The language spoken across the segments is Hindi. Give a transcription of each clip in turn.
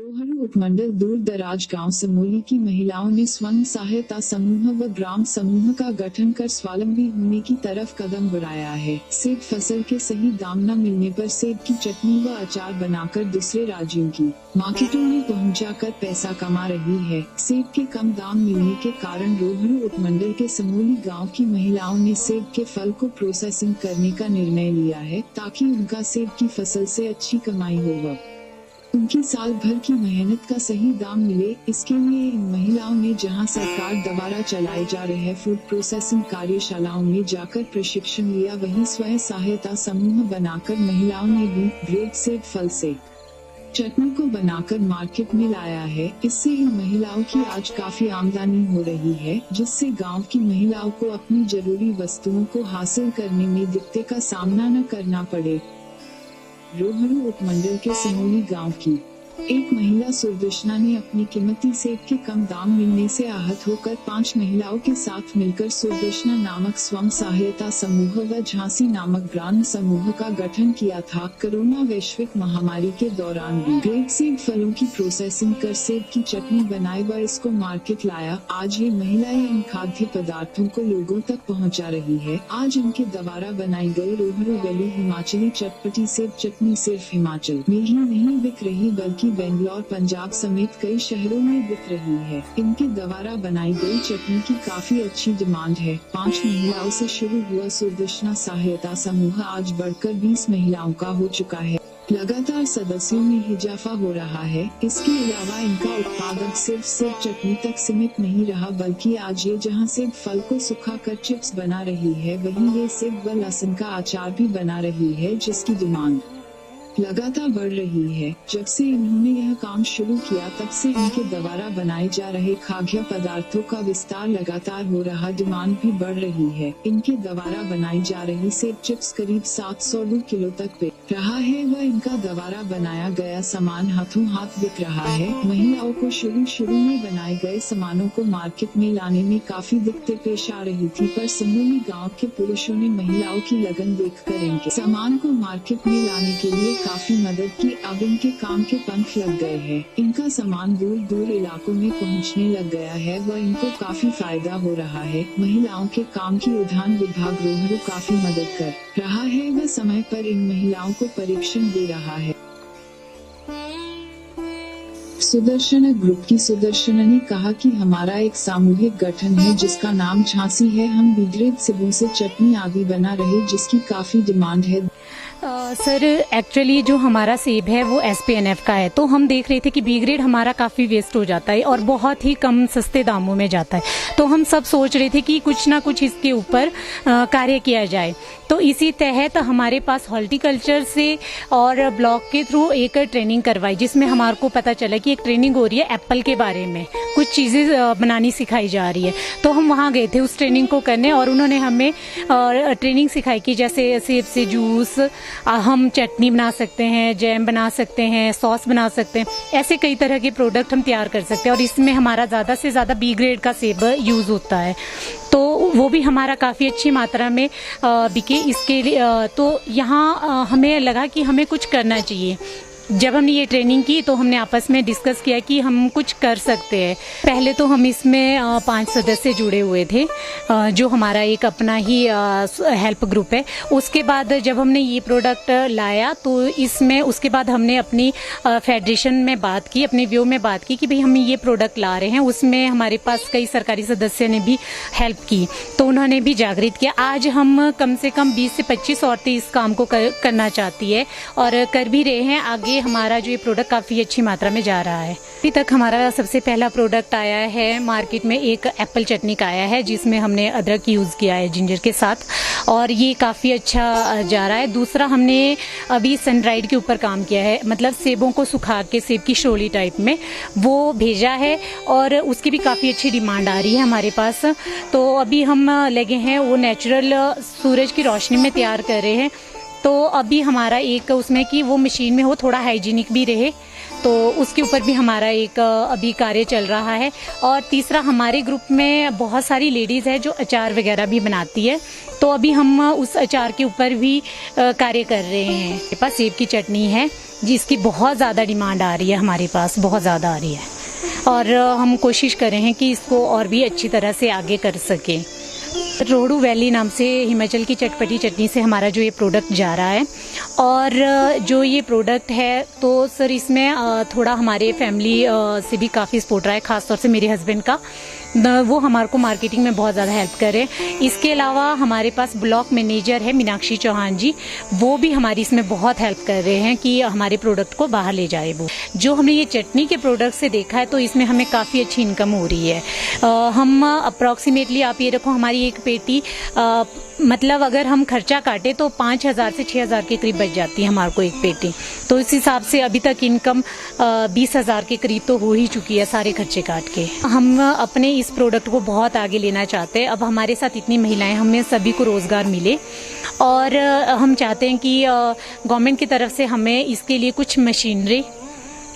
रोहड़ू उपमंडल दूर दराज गांव समोली की महिलाओं ने स्वयं सहायता समूह व ग्राम समूह का गठन कर स्वावलंबी होने की तरफ कदम बढ़ाया है। सेब फसल के सही दाम न मिलने पर सेब की चटनी व अचार बनाकर दूसरे राज्यों की मार्केटों में पहुंचाकर पैसा कमा रही है। सेब के कम दाम मिलने के कारण रोहड़ू उपमंडल के समोली गाँव की महिलाओं ने सेब के फल को प्रोसेसिंग करने का निर्णय लिया है, ताकि उनका सेब की फसल से अच्छी कमाई हो। उनकी साल भर की मेहनत का सही दाम मिले, इसके लिए इन महिलाओं ने जहां सरकार द्वारा चलाए जा रहे फूड प्रोसेसिंग कार्यशालाओं में जाकर प्रशिक्षण लिया, वहीं स्वयं सहायता समूह बनाकर महिलाओं ने भी ब्रेड सेब फल से चटनी को बनाकर मार्केट में लाया है। इससे इन महिलाओं की आज काफी आमदनी हो रही है, जिससे गांव की महिलाओं को अपनी जरूरी वस्तुओं को हासिल करने में दिक्कत का सामना न करना पड़े। रोहड़ू उपमंडल के समोली गांव की एक महिला सुरदर्शना ने अपनी कीमती सेब के कम दाम मिलने से आहत होकर 5 महिलाओं के साथ मिलकर सुरदर्शना नामक स्वयं सहायता समूह व झांसी नामक ग्राम समूह का गठन किया था। कोरोना वैश्विक महामारी के दौरान भी ग्रेड सेब फलों की प्रोसेसिंग कर सेब की चटनी बनाई व इसको मार्केट लाया। आज ये महिलाएं इन खाद्य पदार्थों को लोगों तक पहुंचा रही है। आज इनके द्वारा बनाई गई रोहड़ू वैली हिमाचली चटपटी सेब चटनी सिर्फ हिमाचल में ही नहीं बिक रही, बल्कि बेंगलोर, पंजाब समेत कई शहरों में बिक रही है। इनके द्वारा बनाई गई चटनी की काफी अच्छी डिमांड है। 5 महिलाओं से शुरू हुआ सुरदर्शना सहायता समूह आज बढ़कर 20 महिलाओं का हो चुका है। लगातार सदस्यों में इजाफा हो रहा है। इसके अलावा इनका उत्पादन सिर्फ सेब चटनी तक सीमित नहीं रहा, बल्कि आज ये जहां सेब फल को सुखाकर चिप्स बना रही है, वहीं ये सेब व लहसुन का अचार भी बना रही है, जिसकी डिमांड लगातार बढ़ रही है। जब से इन्होंने यह काम शुरू किया, तब से इनके द्वारा बनाए जा रहे खाद्य पदार्थों का विस्तार लगातार हो रहा, डिमांड भी बढ़ रही है। इनके द्वारा बनाई जा रही सेब चिप्स करीब 700 किलो तक बिक रहा है व इनका द्वारा बनाया गया सामान हाथों हाथ बिक रहा है। महिलाओं को शुरू में बनाए गए सामानों को मार्केट में लाने में काफी दिक्कतें पेश आ रही थी, पर समोली गाँव के पुरुषों ने महिलाओं की लगन देखकर इनके सामान को मार्केट में लाने के लिए काफी मदद की। अब इनके काम के पंख लग गए हैं। इनका सामान दूर दूर इलाकों में पहुंचने लग गया है व इनको काफी फायदा हो रहा है। महिलाओं के काम की उद्यान विभाग रोहड़ू काफी मदद कर रहा है व समय पर इन महिलाओं को परीक्षण दे रहा है। सुदर्शन ग्रुप की सुदर्शन ने कहा कि हमारा एक सामूहिक गठन है जिसका नाम झांसी है। हम बी ग्रेड सेबों से चटनी आदि बना रहे, जिसकी काफी डिमांड है। सर एक्चुअली जो हमारा सेब है वो SPNF का है, तो हम देख रहे थे कि बी ग्रेड हमारा काफ़ी वेस्ट हो जाता है और बहुत ही कम सस्ते दामों में जाता है। तो हम सब सोच रहे थे कि कुछ ना कुछ इसके ऊपर कार्य किया जाए। तो इसी तहत हमारे पास हॉर्टिकल्चर से और ब्लॉक के थ्रू एक ट्रेनिंग करवाई, जिसमें हमारे को पता चला कि एक ट्रेनिंग हो रही है एप्पल के बारे में, कुछ चीज़ें बनानी सिखाई जा रही है। तो हम वहाँ गए थे उस ट्रेनिंग को करने और उन्होंने हमें ट्रेनिंग सिखाई कि जैसे सेब से जूस, हम चटनी बना सकते हैं, जैम बना सकते हैं, सॉस बना सकते हैं, ऐसे कई तरह के प्रोडक्ट हम तैयार कर सकते हैं। और इसमें हमारा ज़्यादा से ज़्यादा बी ग्रेड का सेब यूज़ होता है, तो वो भी हमारा काफ़ी अच्छी मात्रा में बिके। इसके लिए तो यहाँ हमें लगा कि हमें कुछ करना चाहिए। जब हमने ये ट्रेनिंग की तो हमने आपस में डिस्कस किया कि हम कुछ कर सकते हैं। पहले तो हम इसमें 5 सदस्य जुड़े हुए थे, जो हमारा एक अपना ही हेल्प ग्रुप है। उसके बाद जब हमने ये प्रोडक्ट लाया तो इसमें उसके बाद हमने अपनी फेडरेशन में बात की, अपने व्यू में बात की कि भाई हम ये प्रोडक्ट ला रहे हैं। उसमें हमारे पास कई सरकारी सदस्य ने भी हेल्प की, तो उन्होंने भी जागृत किया। आज हम कम से कम 20 से 25 औरतें इस काम को करना चाहती है और कर भी रहे हैं। आगे हमारा जो ये प्रोडक्ट काफ़ी अच्छी मात्रा में जा रहा है। अभी तक हमारा सबसे पहला प्रोडक्ट आया है मार्केट में, एक एप्पल चटनी का आया है, जिसमें हमने अदरक यूज़ किया है जिंजर के साथ, और ये काफ़ी अच्छा जा रहा है। दूसरा हमने अभी सनड्राइड के ऊपर काम किया है, मतलब सेबों को सुखा के सेब की शोली टाइप में वो भेजा है और उसकी भी काफ़ी अच्छी डिमांड आ रही है हमारे पास। तो अभी हम लगे हैं वो नेचुरल सूरज की रोशनी में तैयार कर रहे हैं, तो अभी हमारा एक उसमें कि वो मशीन में हो थोड़ा हाइजीनिक भी रहे, तो उसके ऊपर भी हमारा एक अभी कार्य चल रहा है। और तीसरा, हमारे ग्रुप में बहुत सारी लेडीज़ है जो अचार वगैरह भी बनाती है, तो अभी हम उस अचार के ऊपर भी कार्य कर रहे हैं। मेरे पास सेब की चटनी है जिसकी बहुत ज़्यादा डिमांड आ रही है, हमारे पास बहुत ज़्यादा आ रही है, और हम कोशिश कर रहे हैं कि इसको और भी अच्छी तरह से आगे कर सकें। रोहड़ू वैली नाम से हिमाचल की चटपटी चटनी से हमारा जो ये प्रोडक्ट जा रहा है, और जो ये प्रोडक्ट है तो सर इसमें थोड़ा हमारे फैमिली से भी काफ़ी सपोर्ट रहा है, ख़ासतौर से मेरे हस्बैंड का, वो हमारे को मार्केटिंग में बहुत ज़्यादा हेल्प कर रहे हैं। इसके अलावा हमारे पास ब्लॉक मैनेजर है मीनाक्षी चौहान जी, वो भी हमारी इसमें बहुत हेल्प कर रहे हैं कि हमारे प्रोडक्ट को बाहर ले जाए। वो जो हमने ये चटनी के प्रोडक्ट से देखा है तो इसमें हमें काफ़ी अच्छी इनकम हो रही है। हम अप्रॉक्सीमेटली आप ये रखो, हमारी एक पेटी मतलब अगर हम खर्चा काटे तो 5,000 से 6,000 के करीब बच जाती है हमारे को एक पेटी। तो इस हिसाब से अभी तक इनकम 20,000 के करीब तो हो ही चुकी है सारे खर्चे काट के। हम अपने इस प्रोडक्ट को बहुत आगे लेना चाहते हैं। अब हमारे साथ इतनी महिलाएं, हमें सभी को रोजगार मिले, और हम चाहते हैं कि गवर्नमेंट की तरफ से हमें इसके लिए कुछ मशीनरी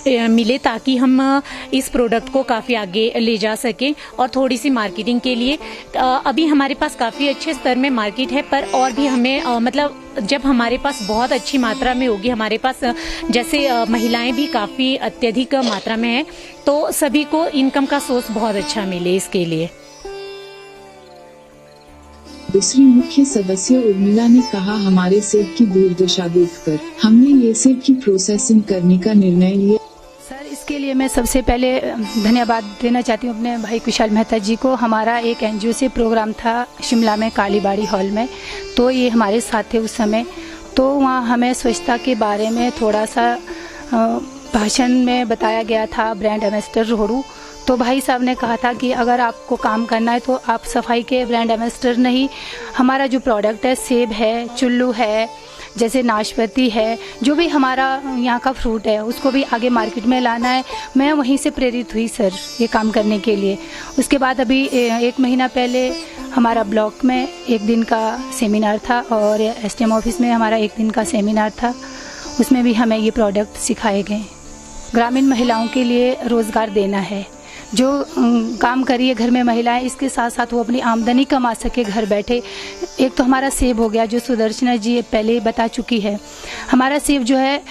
मिले ताकि हम इस प्रोडक्ट को काफ़ी आगे ले जा सकें। और थोड़ी सी मार्केटिंग के लिए अभी हमारे पास काफ़ी अच्छे स्तर में मार्केट है, पर और भी हमें मतलब जब हमारे पास बहुत अच्छी मात्रा में होगी, हमारे पास जैसे महिलाएं भी काफ़ी अत्यधिक मात्रा में हैं, तो सभी को इनकम का सोर्स बहुत अच्छा मिले इसके लिए। दूसरी मुख्य सदस्य उर्मिला ने कहा, हमारे सेब की दुर्दशा देखकर हमने ये सेब की प्रोसेसिंग करने का निर्णय लिया। सर, इसके लिए मैं सबसे पहले धन्यवाद देना चाहती हूँ अपने भाई कुशाल मेहता जी को। हमारा एक एनजीओ से प्रोग्राम था शिमला में कालीबाड़ी हॉल में, तो ये हमारे साथ थे उस समय। तो वहाँ हमें स्वच्छता के बारे में थोड़ा सा भाषण में बताया गया था, ब्रांड एम्बेसडर रोहड़ू। तो भाई साहब ने कहा था कि अगर आपको काम करना है तो आप सफाई के ब्रांड एम्बेसडर नहीं, हमारा जो प्रोडक्ट है, सेब है, चुल्लू है, जैसे नाशपाती है, जो भी हमारा यहाँ का फ्रूट है, उसको भी आगे मार्केट में लाना है। मैं वहीं से प्रेरित हुई सर ये काम करने के लिए। उसके बाद अभी 1 महीना पहले हमारा ब्लॉक में 1 दिन का सेमिनार था, और एसडीएम ऑफिस में हमारा 1 दिन का सेमिनार था। उसमें भी हमें ये प्रोडक्ट सिखाए गए। ग्रामीण महिलाओं के लिए रोज़गार देना है, जो काम करिए घर में महिलाएं, इसके साथ साथ वो अपनी आमदनी कमा सके घर बैठे। एक तो हमारा सेब हो गया, जो सुदर्शना जी पहले ही बता चुकी है। हमारा सेब जो है,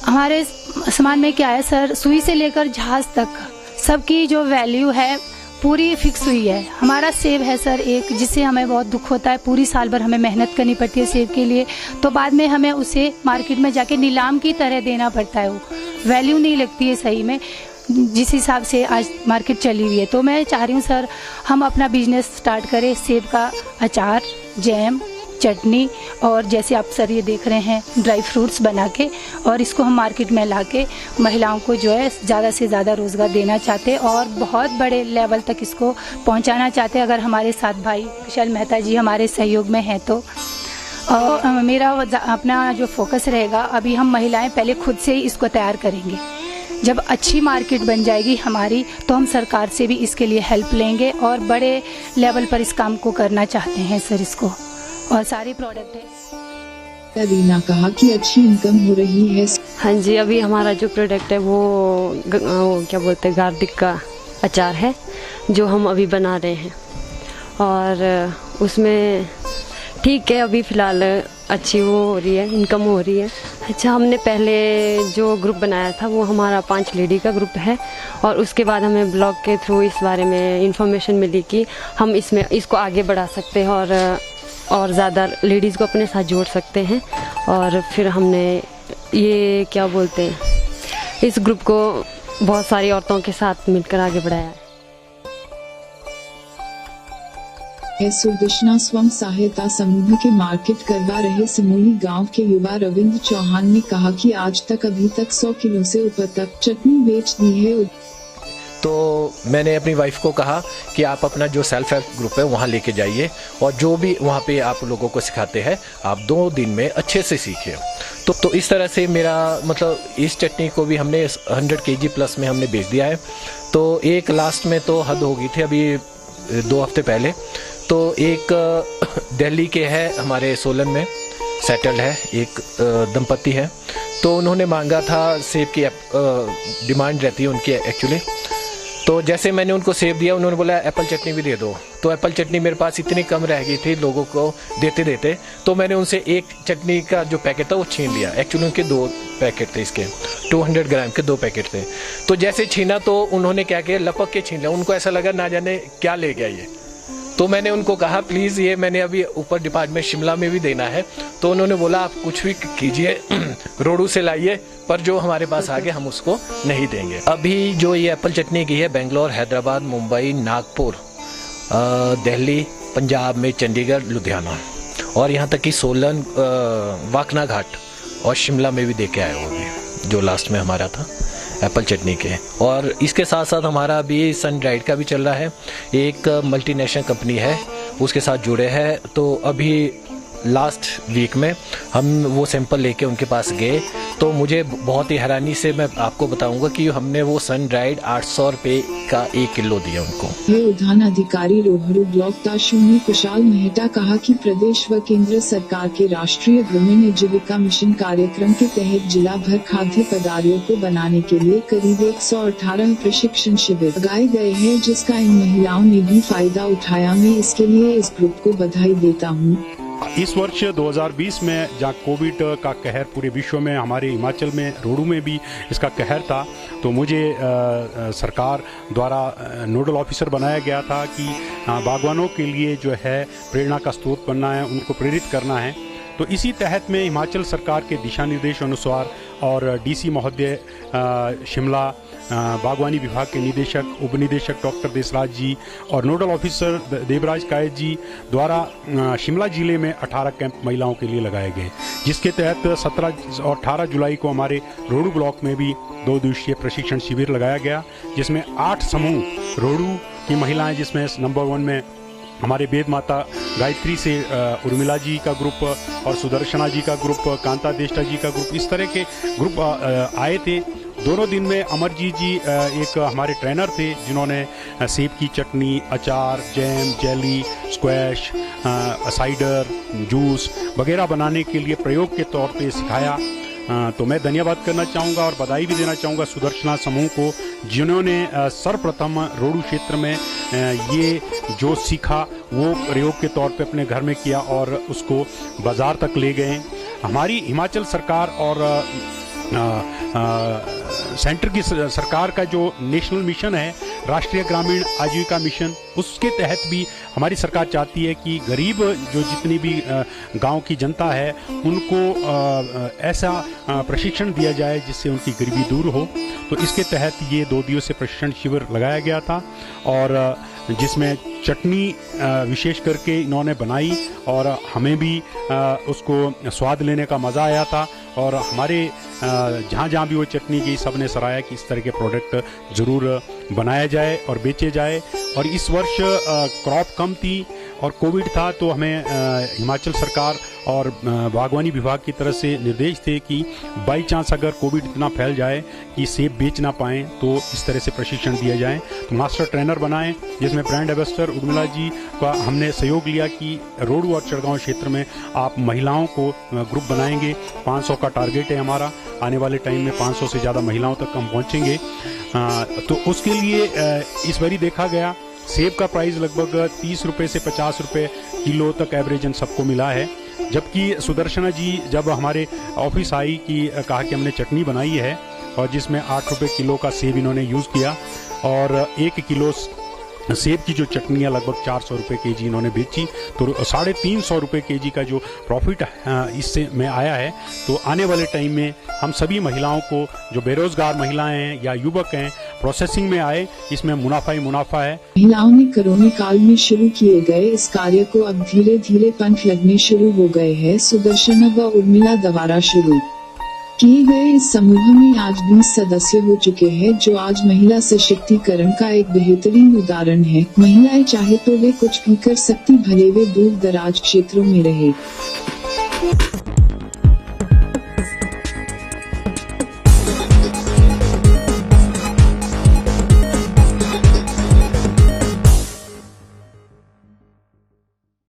हमारे सामान में क्या है सर, सुई से लेकर जहाज तक सबकी जो वैल्यू है पूरी फिक्स हुई है। हमारा सेब है सर एक, जिससे हमें बहुत दुख होता है, पूरी साल भर हमें मेहनत करनी पड़ती है सेब के लिए, तो बाद में हमें उसे मार्केट में जाके नीलाम की तरह देना पड़ता है। वो वैल्यू नहीं लगती है सही में, जिस हिसाब से आज मार्केट चली हुई है। तो मैं चाह रही हूँ सर, हम अपना बिजनेस स्टार्ट करें, सेब का अचार, जैम, चटनी, और जैसे आप सर ये देख रहे हैं ड्राई फ्रूट्स बना के, और इसको हम मार्केट में ला के महिलाओं को जो है ज़्यादा से ज़्यादा रोज़गार देना चाहते हैं, और बहुत बड़े लेवल तक इसको पहुँचाना चाहते हैं। अगर हमारे साथ भाई कुशाल मेहता जी हमारे सहयोग में हैं तो। और मेरा अपना जो फोकस रहेगा, अभी हम महिलाएं पहले खुद से ही इसको तैयार करेंगे। जब अच्छी मार्केट बन जाएगी हमारी, तो हम सरकार से भी इसके लिए हेल्प लेंगे, और बड़े लेवल पर इस काम को करना चाहते हैं सर इसको, और सारे प्रोडक्ट है। रीना कहा कि अच्छी इनकम हो रही है। हाँ जी, अभी हमारा जो प्रोडक्ट है वो क्या बोलते हैं, गार्लिक का अचार है, जो हम अभी बना रहे हैं, और उसमें ठीक है अभी फ़िलहाल अच्छी वो हो रही है, इनकम हो रही है। अच्छा, हमने पहले जो ग्रुप बनाया था वो हमारा 5 लेडी का ग्रुप है, और उसके बाद हमें ब्लॉग के थ्रू इस बारे में इंफॉर्मेशन मिली कि हम इसको आगे बढ़ा सकते हैं, और ज़्यादा लेडीज़ को अपने साथ जोड़ सकते हैं। और फिर हमने ये क्या बोलते हैं, इस ग्रुप को बहुत सारी औरतों के साथ मिलकर आगे बढ़ाया है। सुदर्शना स्वयं सहायता समूह के मार्केट करवा रहे सिमोली गांव के युवा रविंद्र चौहान ने कहा कि आज तक अभी तक 100 किलो से ऊपर तक चटनी बेच दी है। तो मैंने अपनी वाइफ को कहा कि आप अपना जो सेल्फ हेल्प ग्रुप है वहाँ लेके जाइए, और जो भी वहाँ पे आप लोगों को सिखाते हैं आप 2 दिन में अच्छे से सीखिए। तो इस तरह से मेरा मतलब इस चटनी को भी हमने 100 kg प्लस में हमने बेच दिया है। तो एक लास्ट में तो हद हो गई थी, अभी 2 हफ्ते पहले तो एक दिल्ली के है हमारे सोलन में, सेटल्ड है, एक दंपति है। तो उन्होंने मांगा था सेब की, डिमांड रहती है उनकी एक्चुअली। तो जैसे मैंने उनको सेब दिया, उन्होंने बोला एप्पल चटनी भी दे दो। तो एप्पल चटनी मेरे पास इतनी कम रह गई थी लोगों को देते देते, तो मैंने उनसे एक चटनी का जो पैकेट था वो छीन लिया। एक्चुअली उनके 2 पैकेट थे, इसके 200 ग्राम के 2 पैकेट थे। तो जैसे छीना तो उन्होंने क्या किया, लपक के छीन लिया। उनको ऐसा लगा ना जाने क्या ले गया ये। तो मैंने उनको कहा प्लीज़ ये मैंने अभी ऊपर डिपार्टमेंट शिमला में भी देना है। तो उन्होंने बोला आप कुछ भी कीजिए, रोडू से लाइए, पर जो हमारे पास आ गए हम उसको नहीं देंगे। अभी जो ये एप्पल चटनी की है, बेंगलोर, हैदराबाद, मुंबई, नागपुर, दिल्ली, पंजाब में चंडीगढ़, लुधियाना और यहाँ तक कि सोलन, वाकना घाट और शिमला में भी दे के आए होंगे, जो लास्ट में हमारा था एप्पल चटनी के। और इसके साथ साथ हमारा अभी सन ड्राइड का भी चल रहा है। एक मल्टीनेशनल कंपनी है, उसके साथ जुड़े हैं। तो अभी लास्ट वीक में हम वो सैंपल लेके उनके पास गए, तो मुझे बहुत ही हैरानी से मैं आपको बताऊंगा कि हमने वो सन ड्राइड 800 रुपये का 1 किलो दिया उनको। ये उद्यान अधिकारी रोहड़ू ब्लॉक ताशुनी कुशाल मेहता कहा कि प्रदेश व केंद्र सरकार के राष्ट्रीय ग्रामीण आजीविका मिशन कार्यक्रम के तहत जिला भर खाद्य पदार्थों को बनाने के लिए करीब 118 प्रशिक्षण शिविर लगाए गए हैं, जिसका इन महिलाओं ने भी फायदा उठाया। मैं इसके लिए इस ग्रुप को बधाई देता हूँ। इस वर्ष 2020 में जहाँ कोविड का कहर पूरे विश्व में, हमारे हिमाचल में रोहड़ू में भी इसका कहर था, तो मुझे सरकार द्वारा नोडल ऑफिसर बनाया गया था कि बागवानों के लिए जो है प्रेरणा का स्रोत बनना है, उनको प्रेरित करना है। तो इसी तहत में हिमाचल सरकार के दिशा निर्देश अनुसार और डीसी महोदय शिमला, बागवानी विभाग के निदेशक, उप निदेशक डॉक्टर देसराज जी और नोडल ऑफिसर देवराज कायत जी द्वारा शिमला जिले में 18 कैंप महिलाओं के लिए लगाए गए, जिसके तहत 17 और 18 जुलाई को हमारे रोहड़ू ब्लॉक में भी 2 दिवसीय प्रशिक्षण शिविर लगाया गया, जिसमें 8 समूह रोहड़ू की महिलाएं, जिसमें नंबर 1 में हमारे वेद माता गायत्री से उर्मिला जी का ग्रुप और सुदर्शना जी का ग्रुप, कांता देष्टा जी का ग्रुप, इस तरह के ग्रुप आए थे। दोनों दिन में अमरजीत जी एक हमारे ट्रेनर थे, जिन्होंने सेब की चटनी, अचार, jam, jelly, squash, cider, juice वगैरह बनाने के लिए प्रयोग के तौर पे सिखाया। तो मैं धन्यवाद करना चाहूँगा और बधाई भी देना चाहूँगा सुदर्शना समूह को, जिन्होंने सर्वप्रथम रोहड़ू क्षेत्र में ये जो सीखा वो प्रयोग के तौर पे अपने घर में किया और उसको बाजार तक ले गए। हमारी हिमाचल सरकार और सेंटर की सरकार का जो नेशनल मिशन है, राष्ट्रीय ग्रामीण आजीविका मिशन, उसके तहत भी हमारी सरकार चाहती है कि गरीब जो जितनी भी गांव की जनता है उनको ऐसा प्रशिक्षण दिया जाए जिससे उनकी गरीबी दूर हो। तो इसके तहत ये 2 दिवसीय प्रशिक्षण शिविर लगाया गया था और जिसमें चटनी विशेष करके इन्होंने बनाई और हमें भी उसको स्वाद लेने का मज़ा आया था। और हमारे जहाँ जहाँ भी वो चटनी की, सब ने सराहा कि इस तरह के प्रोडक्ट ज़रूर बनाया जाए और बेचे जाए। और इस वर्ष क्रॉप कम थी और कोविड था, तो हमें हिमाचल सरकार और बागवानी विभाग की तरफ से निर्देश थे कि बाई चांस अगर कोविड इतना फैल जाए कि सेब बेच ना पाएँ तो इस तरह से प्रशिक्षण दिया जाए। तो मास्टर ट्रेनर बनाएं, जिसमें ब्रांड एम्बेसडर उर्मिला जी का हमने सहयोग लिया कि रोहड़ू और चिड़गांव क्षेत्र में आप महिलाओं को ग्रुप बनाएंगे। 500 का टारगेट है हमारा, आने वाले टाइम में 500 से ज़्यादा महिलाओं तक हम पहुँचेंगे। तो उसके लिए इस बारी देखा गया सेब का प्राइस लगभग 30 रुपये से 50 रुपये किलो तक एवरेजन सबको मिला है। जबकि सुदर्शना जी जब हमारे ऑफिस आई कि कहा कि हमने चटनी बनाई है और जिसमें 8 रुपये किलो का सेब इन्होंने यूज़ किया और 1 किलो सेब की जो चटनी है लगभग 400 रुपये केजी इन्होंने बेची। तो 350 रुपये केजी का जो प्रॉफिट इससे में आया है। तो आने वाले टाइम में हम सभी महिलाओं को, जो बेरोजगार महिलाएं हैं या युवक हैं, प्रोसेसिंग में आए, इसमें मुनाफा ही मुनाफा है। महिलाओं ने कोरोना काल में शुरू किए गए इस कार्य को अब धीरे धीरे पंख लगने शुरू हो गए हैं। सुदर्शना व उर्मिला द्वारा शुरू किए गए इस समूह में आज 20 सदस्य हो चुके हैं, जो आज महिला सशक्तिकरण का एक बेहतरीन उदाहरण है। महिलाएं चाहे तो वे कुछ भी कर सकती, भले वे दूर दराज क्षेत्रों में रहे।